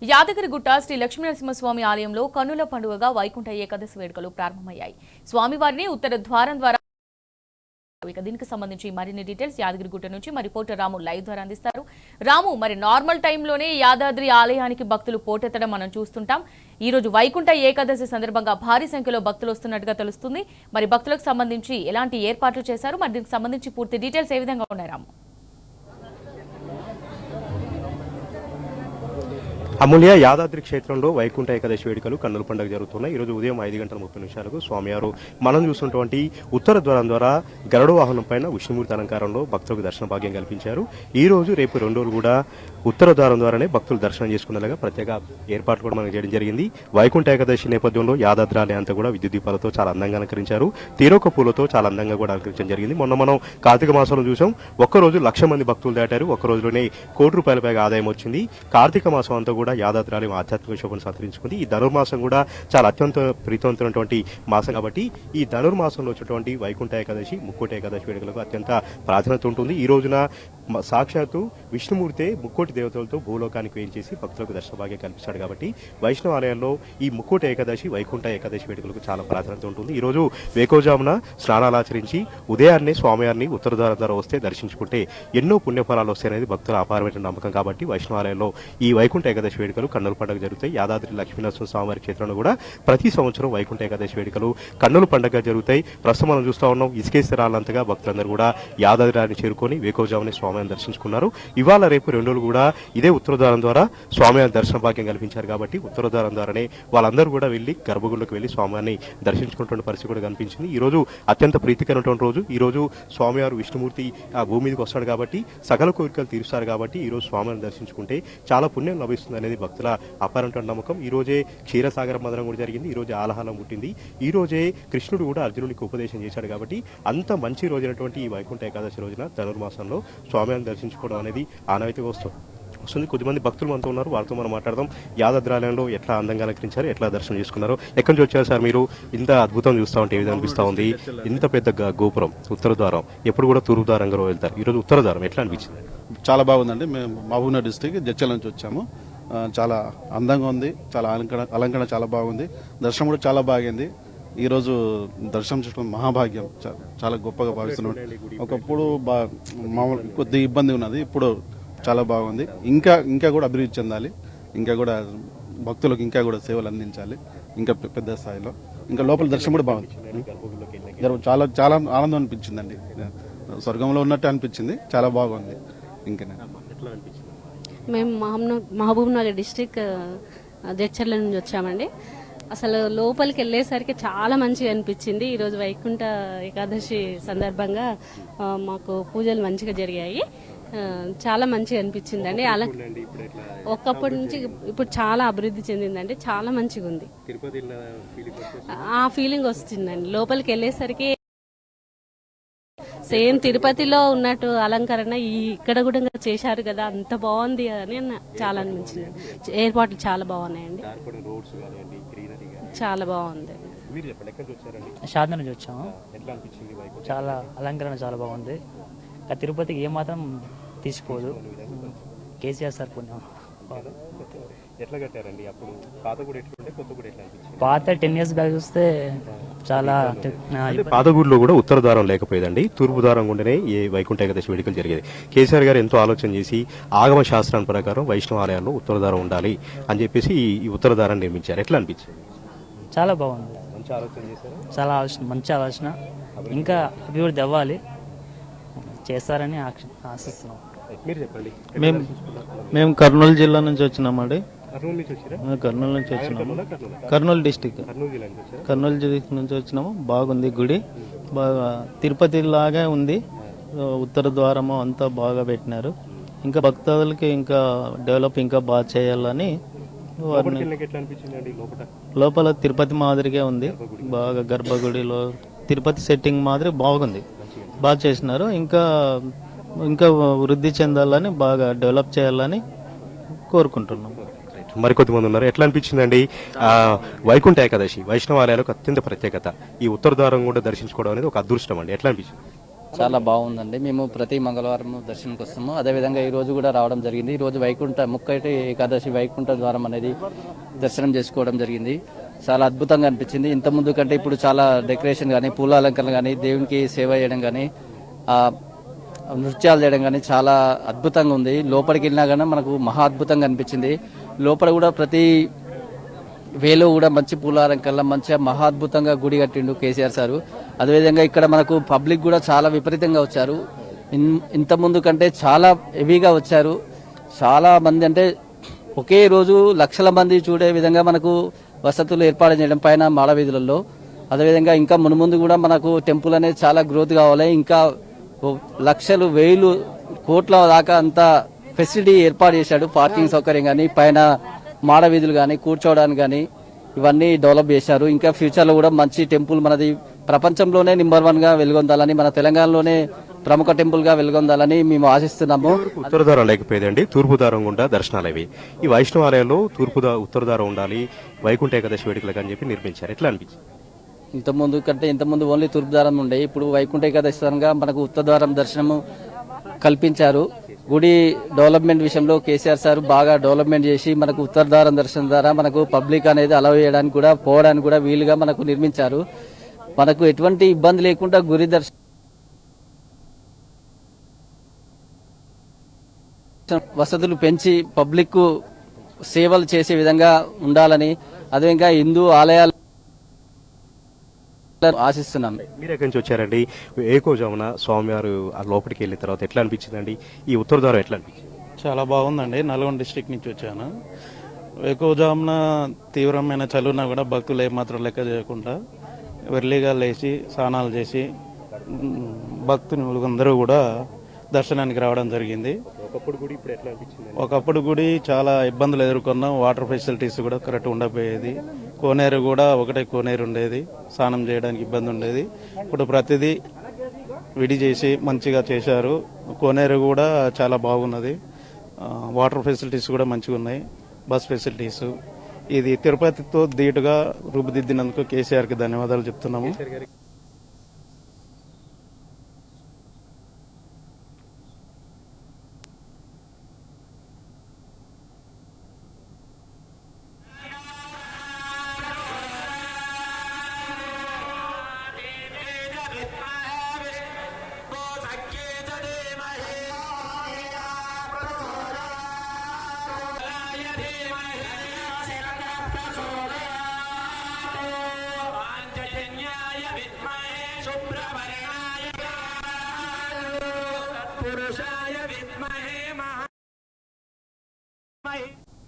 యాదగిరిగుట్ట శ్రీ లక్ష్మీనరసింహస్వామి ఆలయంలో కన్నుల పండుగగా వైకుంఠ ఏకాదశి వేడుకలు ప్రారంభమయ్యాయి. స్వామివారిని ఉత్తర ద్వారం ద్వారా దీనికి సంబంధించి మరిన్ని డీటెయిల్స్ యాదగిరిగుట్ట నుంచి మరి రిపోర్టర్ రాము లైవ్ ద్వారా అందిస్తారు. రాము, మరి నార్మల్ టైంలోనే యాదాద్రి ఆలయానికి భక్తులు పోటెత్తడం మనం చూస్తుంటాం. ఈ రోజు వైకుంఠ ఏకాదశి సందర్భంగా భారీ సంఖ్యలో భక్తులు వస్తున్నట్టుగా తెలుస్తుంది. మరి భక్తులకు సంబంధించి ఎలాంటి ఏర్పాట్లు చేశారు, మరి దీనికి సంబంధించి పూర్తి డీటెయిల్స్ ఏ విధంగా ఉన్నాయి రాము? అమూల్య యాదాద్రి క్షేత్రంలో వైకుంఠ ఏకాదశి వేడుకలు కన్నుల పండుగ జరుగుతున్నాయి. ఈరోజు ఉదయం 5:30 స్వామివారు మనం చూస్తున్నటువంటి ఉత్తర ద్వారం ద్వారా గరుడ వాహనం పైన విష్ణుమూర్తి అలంకారంలో భక్తులకు దర్శన భాగ్యం కల్పించారు. ఈ రోజు రేపు 2 రోజులు కూడా ఉత్తర ద్వారం ద్వారానే భక్తులు దర్శనం చేసుకునేలాగా ప్రత్యేక ఏర్పాట్లు కూడా మనకు చేయడం జరిగింది. వైకుంఠ ఏకాదశి నేపథ్యంలో యాదాద్రి ఆలయం అంతా కూడా విద్యుత్ దీపాలతో చాలా అందంగా అలంకరించారు. తీరొక పూలతో చాలా అందంగా కూడా అలంకరించడం జరిగింది. మొన్న మనం కార్తీక మాసంలో చూసాం, ఒక్కరోజు 1,00,000 మంది భక్తులు దాటారు. ఒక్క రోజులోనే ₹1,00,00,000 పైగా ఆదాయం వచ్చింది. కార్తీక మాసం అంతా కూడా యాదాద్రి ఆలయం ఆధ్యాత్మిక శోభను సంతరించుకుంది. ఈ ధనుర్మాసం కూడా చాలా అత్యంత ప్రీతివంతమైనటువంటి మాసం కాబట్టి ఈ ధనుర్మాసంలో వచ్చేటువంటి వైకుంఠ ఏకాదశి, ముక్కోటి ఏకాదశి వేడుకలకు అత్యంత ప్రాధాన్యత ఉంటుంది. ఈ రోజున సాక్షాత్తు విష్ణుమూర్తే ముక్కోటి దేవతలతో భూలోకానికి వేయించేసి భక్తులకు దర్శన భాగ్యం కల్పిస్తాడు కాబట్టి వైష్ణవ ఆలయాల్లో ఈ ముక్కోటి ఏకాదశి, వైకుంఠ ఏకాదశి వేడుకలకు చాలా ప్రాధాన్యత ఉంటుంది. ఈ రోజు వేకోజామున స్నానాలు ఆచరించి ఉదయాన్నే స్వామివారిని ఉత్తర ద్వారం ద్వారా వస్తే దర్శించుకుంటే ఎన్నో పుణ్యఫలాలు వస్తాయనేది భక్తుల అపారమైన నమ్మకం కాబట్టి వైష్ణవ ఆలయంలో ఈ వైకుంఠ ఏకాదశి వేడుకలు కన్నుల పండుగ జరుగుతాయి. యాదాద్రి లక్ష్మీనరసింహ స్వామివారి క్షేత్రంలో కూడా ప్రతి సంవత్సరం వైకుంఠ ఏకాదశి వేడుకలు కన్నుల పండుగ జరుగుతాయి. ప్రస్తుతం మనం చూస్తూ ఉన్నాం, ఇసుకేసి రాళ్ళంతగా భక్తులందరూ కూడా యాదాద్రిని చేరుకొని వేకోజామునే స్వామివారిని దర్శించుకున్నారు. ఇవాళ రేపు 2 రోజులు కూడా ఇదే ఉత్తర ద్వారం ద్వారా స్వామివారి దర్శన భాగ్యం కల్పించారు కాబట్టి ఉత్తర ద్వారం ద్వారానే వాళ్ళందరూ కూడా వెళ్లి గర్భగుడిలోకి వెళ్లి స్వామివారిని దర్శించుకున్నటువంటి పరిస్థితి కూడా కనిపించింది. ఈ రోజు అత్యంత ప్రీతికరమైనటువంటి రోజు. ఈ రోజు స్వామివారు విష్ణుమూర్తి ఆ భూమి మీదకి వస్తాడు కాబట్టి సకల కోరికలు తీరుస్తారు కాబట్టి ఈ రోజు స్వామివారిని దర్శించుకుంటే చాలా పుణ్యం లభిస్తుంది అనేది భక్తుల అపారమైన నమ్మకం. ఈ రోజే క్షీరసాగర మదనం కూడా జరిగింది. ఈ రోజు ఆలహాలం పుట్టింది. ఈ రోజే కృష్ణుడు కూడా అర్జునుడికి ఉపదేశం చేశాడు కాబట్టి అంత మంచి రోజైనటువంటి ఈ వైకుంఠ ఏకాదశి రోజున ధనుర్మాసంలో స్వామివారిని దర్శించుకోవడం అనేది ఆనవాయితీగా వస్తుంది. కొద్దిమంది భక్తులు మనతో ఉన్నారు, వారితో మనం మాట్లాడదాం. యాదాద్రి ఆలయంలో ఎట్లా అందంగా అలంకరించారు, ఎట్లా దర్శనం చేసుకున్నారు, ఎక్కడి నుంచి వచ్చారు సార్ మీరు? ఇంత అద్భుతం చూస్తూ ఉంటే ఏ విధంగా అనిపిస్తూ ఉంది? ఇంత పెద్ద గోపురం ఉత్తర ద్వారం, ఎప్పుడు కూడా తూర్పు ద్వారంగా వెళ్తారు, ఈరోజు ఉత్తర ద్వారం ఎట్లా అనిపించింది? చాలా బాగుందండి. మేము మహబూబ్నగర్ డిస్ట్రిక్ట్ జడ్చర్ల నుంచి వచ్చాము. చాలా అందంగా ఉంది, చాలా అలంకరణ చాలా బాగుంది. దర్శనం కూడా చాలా బాగుంది. ఈ రోజు దర్శనం చేసుకోవడం మహాభాగ్యం, చాలా గొప్పగా భావిస్తున్నాం. ఒకప్పుడు మామూలు కొద్ది ఇబ్బంది ఉన్నది, ఇప్పుడు చాలా బాగుంది. ఇంకా కూడా అభివృద్ధి చెందాలి, ఇంకా కూడా భక్తులకు ఇంకా కూడా సేవలు అందించాలి ఇంకా పెద్ద స్థాయిలో. ఇంకా లోపల దర్శనం కూడా బాగుంది. చాలా చాలా ఆనందం అనిపించిందండి. స్వర్గంలో ఉన్నట్టు అనిపించింది, చాలా బాగుంది. ఇంకా మేము మహబూబ్ నగర్ డిస్ట్రిక్ట్ జడ్చర్ల నుంచి వచ్చామండి. అసలు లోపలికి వెళ్ళేసరికి చాలా మంచిగా అనిపించింది. ఈరోజు వైకుంఠ ఏకాదశి సందర్భంగా మాకు పూజలు మంచిగా జరిగాయి. చాలా మంచిగా అనిపించిందండి. అలా ఒకప్పటి నుంచి ఇప్పుడు చాలా అభివృద్ధి చెందిందండి, చాలా మంచిగా ఉంది. ఆ ఫీలింగ్ వస్తుందండి. లోపలికి వెళ్ళేసరికి సేమ్ తిరుపతిలో ఉన్నట్టు అలంకరణ ఇక్కడ కూడా చేశారు కదా, అంత బాగుంది అని చాలా అనిపించింది. ఏర్పాట్లు చాలా బాగున్నాయండి, చాలా బాగుంది. షాద్ నుంచి వచ్చాము. చాలా అలంకరణ చాలా బాగుంది. తిరుపతికి ఏమాత్రం తీసిపోదు. కేసీఆర్ సార్ పుణ్యం. పాత 10 years బ్యాక్ చూస్తే చాలా పాత గుడిలో కూడా ఉత్తర ద్వారం లేకపోయేదండి, తూర్పు ద్వారం గుండెనే ఈ వైకుంఠ ఏకాదశి వేడుకలు జరిగేది. కేసీఆర్ గారు ఎంతో ఆలోచన చేసి ఆగమ శాస్త్రాన్ని ప్రకారం వైష్ణవ ఆలయాల్లో ఉత్తర ద్వారం ఉండాలి అని చెప్పేసి ఈ ఉత్తర ద్వారాన్ని నిర్మించారు. ఎట్లా అనిపించింది? చాలా బాగుంది. మంచి ఆలోచన చేశారు. చాలా మంచి ఆలోచన. ఇంకా అభివృద్ధి అవ్వాలి, చేస్తారని ఆశిస్తున్నాం. మీరు చెప్పండి. మేము కర్నూలు జిల్లా నుంచి వచ్చినామండి. కర్నూలు నుంచి వచ్చినాము. కర్నూలు డిస్టిక్ కర్నూలు డిస్టిక్ నుంచి వచ్చినాము. బాగుంది గుడి, బాగా తిరుపతి లాగా ఉంది. ఉత్తర ద్వారము అంతా బాగా పెట్టినారు. ఇంకా భక్తులకి ఇంకా డెవలప్ ఇంకా బాగా చేయాలని లోపల తిరుపతి మాదిరిగా ఉంది. బాగా గర్భగుడిలో తిరుపతి సెట్టింగ్ మాదిరి బాగుంది, బాగా చేసినారు. ఇంకా వృద్ధి చెందాలని, బాగా డెవలప్ చేయాలని కోరుకుంటున్నాం. మరికొద్ది మంది ఉన్నారు. ఎట్లా అనిపించిందండి వైకుంఠ ఏకాదశి వైష్ణవ ఆలయాలకు అత్యంత ప్రత్యేకత? ఈ ఉత్తర ద్వారం కూడా దర్శించుకోవడం అనేది ఒక అదృష్టం అండి. ఎట్లా అనిపించింది? చాలా బాగుందండి. మేము ప్రతి మంగళవారం దర్శనంకి వస్తాము. అదేవిధంగా ఈ రోజు కూడా రావడం జరిగింది. ఈ రోజు వైకుంఠ ముక్కటి ఏకాదశి వైకుంఠ ద్వారం అనేది దర్శనం చేసుకోవడం జరిగింది. చాలా అద్భుతంగా అనిపించింది. ఇంత ముందు కంటే ఇప్పుడు చాలా డెకరేషన్ కానీ, పూల అలంకరణ కానీ, దేవునికి సేవ చేయడం కానీ, నృత్యాలు చేయడం కానీ చాలా అద్భుతంగా ఉంది. లోపలికి వెళ్ళినా కానీ మనకు మహా అద్భుతంగా అనిపించింది. లోపల కూడా ప్రతి వేలో కూడా మంచి పూలాలంకరణ మంచిగా మహా అద్భుతంగా గుడి కట్టిండు కేసీఆర్ సారు. అదేవిధంగా ఇక్కడ మనకు పబ్లిక్ కూడా చాలా విపరీతంగా వచ్చారు. ఇంత ముందు కంటే చాలా హెవీగా వచ్చారు. చాలా మంది అంటే ఒకే రోజు లక్షల మంది చూడే విధంగా మనకు వసతులు ఏర్పాటు చేయడం పైన మాడవీధులలో. అదేవిధంగా ఇంకా మునుముందు కూడా మనకు టెంపుల్ అనేది చాలా గ్రోత్ కావాలి. ఇంకా లక్షలు వేలు కోట్ల దాకా అంత ఫెసిలిటీ ఏర్పాటు చేశాడు. పార్కింగ్ సౌకర్యం కానీ, పైన మాడవీధులు కానీ, కూర్చోవడానికి కానీ ఇవన్నీ డెవలప్ చేశారు. ఇంకా ఫ్యూచర్ లో కూడా మంచి టెంపుల్ మనది ప్రపంచంలోనే నెంబర్ 1 గా వెలుగొందాలని, మన తెలంగాణలోనే ప్రముఖ టెంపుల్ గా వెలుగొందాలని మేము ఆశిస్తున్నాము. ఉత్తర ద్వారం లేకపోయేదండి, తూర్పు ద్వారం గుండా దర్శనాలు అవి. ఈ వైష్ణవ ఆలయంలో ఉత్తర ద్వారం ఉండాలి, వైకుంఠ ఏకాదశి వేడుకలకు అని చెప్పి నిర్మించారు. ఎట్లా అనిపించింది? ఇంతకుముందు ఓన్లీ తూర్పు ద్వారం ఉండే, ఇప్పుడు వైకుంఠ ఏకాదశిగా మనకు ఉత్తర ద్వారం దర్శనము కల్పించారు. గుడి డెవలప్మెంట్ విషయంలో కేసీఆర్ సార్ బాగా డెవలప్మెంట్ చేసి మనకు ఉత్తర ద్వారం దర్శనం ద్వారా మనకు పబ్లిక్ అనేది అలౌ చేయడానికి కూడా పోవడానికి కూడా వీలుగా మనకు నిర్మించారు. మనకు ఎటువంటి ఇబ్బంది లేకుండా గుడి దర్శనం వసతులు పెంచి పబ్లిక్ సేవలు చేసే విధంగా ఉండాలని, అదేవిధంగా హిందూ ఆలయాలు ఆశిస్తున్నాం. మీరు ఎక్కడి నుంచి వచ్చారండి? ఏకోజామున స్వామివారు ఆ లోపలికి వెళ్ళిన తర్వాత ఎట్లా అనిపించిందండి? ఈ ఉత్తర ద్వారం ఎట్లా అనిపించింది? చాలా బాగుందండి. నల్గొండ డిస్ట్రిక్ట్ నుంచి వచ్చాను. ఎక్కువజామున తీవ్రమైన చలువున కూడా భక్తులు ఏమాత్రం లెక్క చేయకుండా ఎర్లీగా లేచి స్నానాలు చేసి భక్తులు అందరూ కూడా దర్శనానికి రావడం జరిగింది. ఒకప్పుడు గుడి చాలా ఇబ్బందులు ఎదుర్కొన్నాం. వాటర్ ఫెసిలిటీస్ కూడా కరెక్ట్ ఉండకపోయేది. కోనేరు కూడా ఒకటే కోనేరు ఉండేది, స్నానం చేయడానికి ఇబ్బంది ఉండేది. ఇప్పుడు ప్రతిదీ విడి చేసి మంచిగా చేశారు. కోనేరు కూడా చాలా బాగున్నది. వాటర్ ఫెసిలిటీస్ కూడా మంచిగా ఉన్నాయి. బస్ ఫెసిలిటీస్ ఇది తిరుపతితో ధీటుగా రూపుదిద్దినందుకు కేసీఆర్కి ధన్యవాదాలు చెప్తున్నాము. पुरुषाय विद्महे